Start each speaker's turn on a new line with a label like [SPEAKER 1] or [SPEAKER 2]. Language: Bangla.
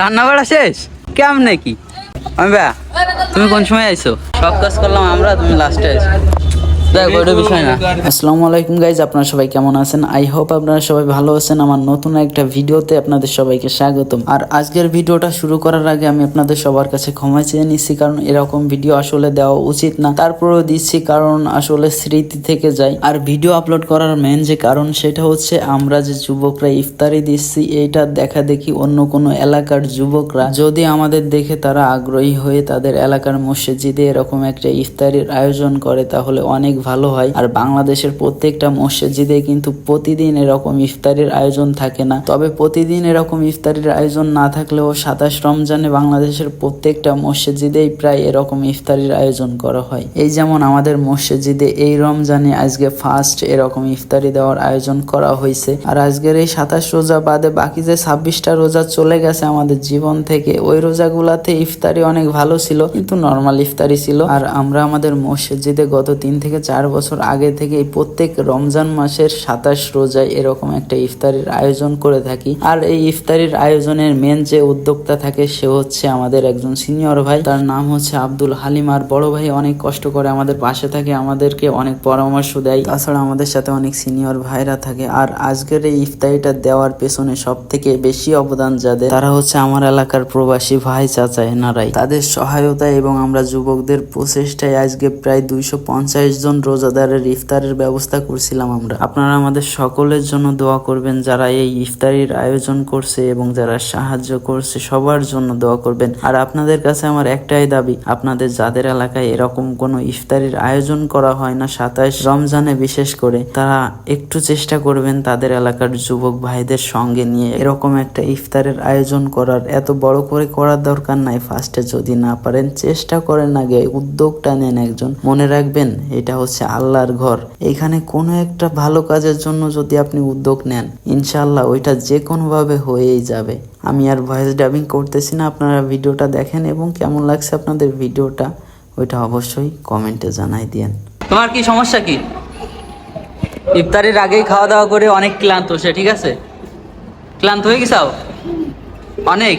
[SPEAKER 1] রান্না বাড়া শেষ কেমন নাকি? আমি ভাইয়া তুমি কোন সময় আইছো? সব কাজ করলাম আমরা, তুমি লাস্টে আইছো।
[SPEAKER 2] আসসালামু আলাইকুম গাইজ, আপনারা সবাই কেমন আছেন? আই হোপ আপনারা সবাই ভালো আছেন। আমার নতুন একটা ভিডিওতে আপনাদের সবাইকে স্বাগতম। আর আজকের ভিডিওটা শুরু করার আগে আমি আপনাদের সবার কাছে ক্ষমা চেয়ে নিচ্ছি, কারণ এরকম ভিডিও আসলে দেওয়া উচিত না। তারপরেও দিচ্ছি কারণ আসলে স্মৃতি থেকে যায়। আর ভিডিও আপলোড করার মেন যে কারণ সেটা হচ্ছে আমরা যে যুবকরা ইফতারি দিচ্ছি এইটা দেখা দেখি অন্য কোনো এলাকার যুবকরা যদি আমাদের দেখে তারা আগ্রহী হয়ে তাদের এলাকার মসজিদে এরকম একটা ইফতারির আয়োজন করে তাহলে অনেক ভালো হয়। আর বাংলাদেশের প্রত্যেকটা মসজিদে কিন্তু প্রতিদিন এরকম ইফতারির আয়োজন থাকে না, তবে প্রতিদিন এরকম ইফতারির আয়োজন না থাকলেও 27 রমজানে বাংলাদেশের প্রত্যেকটা মসজিদেই প্রায় এরকম ইফতারির আয়োজন করা হয়। এই যেমন আমাদের মসজিদে এই রমজানে আজকে ফার্স্ট এরকম ইফতারি দেওয়ার আয়োজন করা হয়েছে। আর আজকের এই 27 রোজা বাদে বাকি যে 26টা রোজা চলে গেছে আমাদের জীবন থেকে, ওই রোজাগুলাতে ইফতারি অনেক ভালো ছিল, কিন্তু নর্মাল ইফতারি ছিল। আর আমরা আমাদের মসজিদে গত 3 থেকে 4 বছর আগে থেকে প্রত্যেক রমজান মাসের 27 রোজায় এরকম একটা ইফতারির আয়োজন করে থাকি। আর এই ইফতারির আয়োজনের মেন যে উদ্যোক্তা থাকে সে হচ্ছে আমাদের একজন সিনিয়র ভাই, তার নাম হচ্ছে আব্দুল হালিম। আর বড় ভাই অনেক কষ্ট করে আমাদের পাশে থাকে, আমাদেরকে অনেক পরামর্শ দেয়, তাছাড়া আমাদের সাথে অনেক সিনিয়র ভাইরা থাকে। আর আজকের এই ইফতারিটা দেওয়ার পেছনে সব থেকে বেশি অবদান যাদের, তারা হচ্ছে আমার এলাকার প্রবাসী ভাই চাচা এনারাই। তাদের সহায়তায় এবং আমরা যুবকদের প্রচেষ্টায় আজকে প্রায় 250 জন রোজাদারের ইফতারের ব্যবস্থা করছিলাম আমরা। আপনারা আমাদের সকলের জন্য দোয়া করবেন, যারা এই ইফতারির আয়োজন করছে এবং যারা সাহায্য করছে সবার জন্য দোয়া করবেন। আর আপনাদের কাছে আমার একটাই দাবি, আপনাদের যাদের এলাকায় এরকম কোনো ইফতারির আয়োজন করা হয় না 27 রমজানে বিশেষ করে, তারা একটু চেষ্টা করবেন তাদের এলাকার যুবক ভাইদের সঙ্গে নিয়ে এরকম একটা ইফতারের আয়োজন করার। এত বড় করে করার দরকার নাই, ফার্স্টে যদি না পারেন চেষ্টা করেন, আগে উদ্যোগটা নেন একজন। মনে রাখবেন এটা হচ্ছে আল্লাহর ঘর, এখানে কোনো একটা ভালো কাজের জন্য যদি আপনি উদ্যোগ নেন ইনশাআল্লাহ ওইটা যে কোনোভাবে হয়েই যাবে। আমি আর ভয়েস ডাবিং করতেছি না, আপনারা ভিডিওটা দেখেন এবং কেমন লাগছে আপনাদের ভিডিওটা ওইটা অবশ্যই কমেন্টে জানাই দিয়েন।
[SPEAKER 1] তোমার কি সমস্যা কি? ইফতারির আগেই খাওয়া দাওয়া করে অনেক ক্লান্ত সে, ঠিক আছে? ক্লান্ত হয়ে গেছাও অনেক?